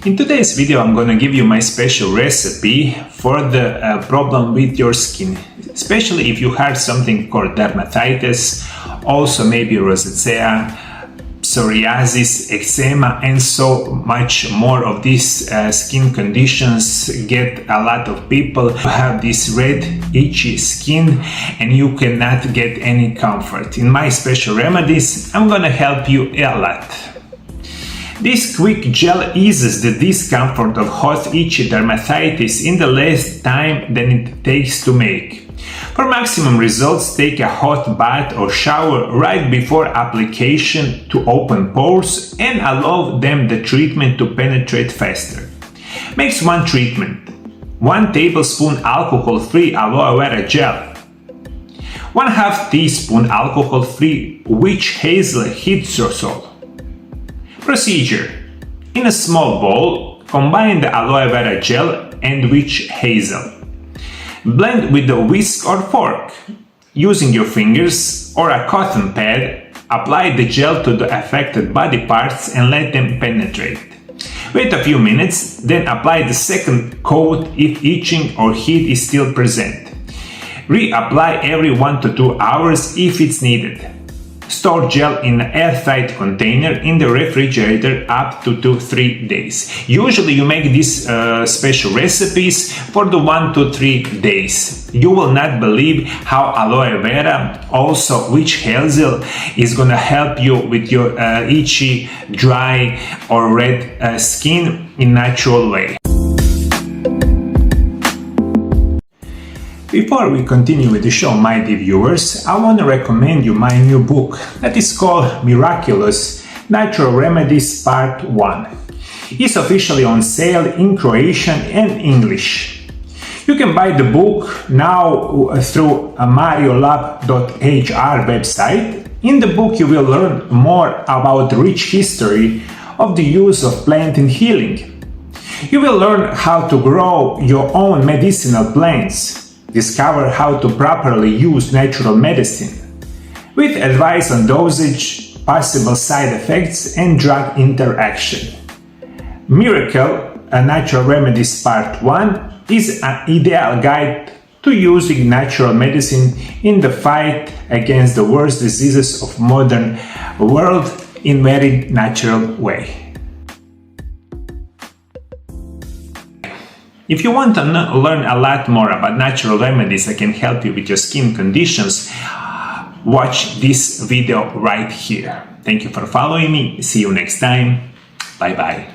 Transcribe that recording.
In today's video I'm gonna give you my special recipe for the problem with your skin, especially if you have something called dermatitis, also maybe rosacea, psoriasis, eczema, and so much more of these skin conditions. Get a lot of people who have this red itchy skin and you cannot get any comfort. In my special remedies I'm gonna help you a lot. This quick gel eases the discomfort of hot itchy dermatitis in the less time than it takes to make. For maximum results, take a hot bath or shower right before application to open pores and allow the treatment to penetrate faster. Mix one treatment: 1 tablespoon alcohol-free aloe vera gel, 1/2 teaspoon alcohol-free witch hazel hydrosol. Procedure: in a small bowl, combine the aloe vera gel and witch hazel. Blend with a whisk or fork. Using your fingers or a cotton pad, apply the gel to the affected body parts and let them penetrate. Wait a few minutes, then apply the second coat if itching or heat is still present. Reapply every 1 to 2 hours if it's needed. Store gel in an airtight container in the refrigerator up to 2-3 days. Usually you make these special recipes for the 1 to 3 days. You will not believe how aloe vera, also witch hazel, is gonna help you with your itchy, dry or red skin in natural way. Before we continue with the show, my dear viewers, I want to recommend you my new book that is called Miraculous, Natural Remedies Part 1. It's officially on sale in Croatian and English. You can buy the book now through a MarioLab.hr website. In the book you will learn more about the rich history of the use of plant in healing. You will learn how to grow your own medicinal plants. Discover how to properly use natural medicine, with advice on dosage, possible side effects and drug interaction. Miracle, a Natural Remedies Part 1 is an ideal guide to using natural medicine in the fight against the worst diseases of modern world in very natural way. If you want to learn a lot more about natural remedies that can help you with your skin conditions, watch this video right here. Thank you for following me. See you next time. Bye bye.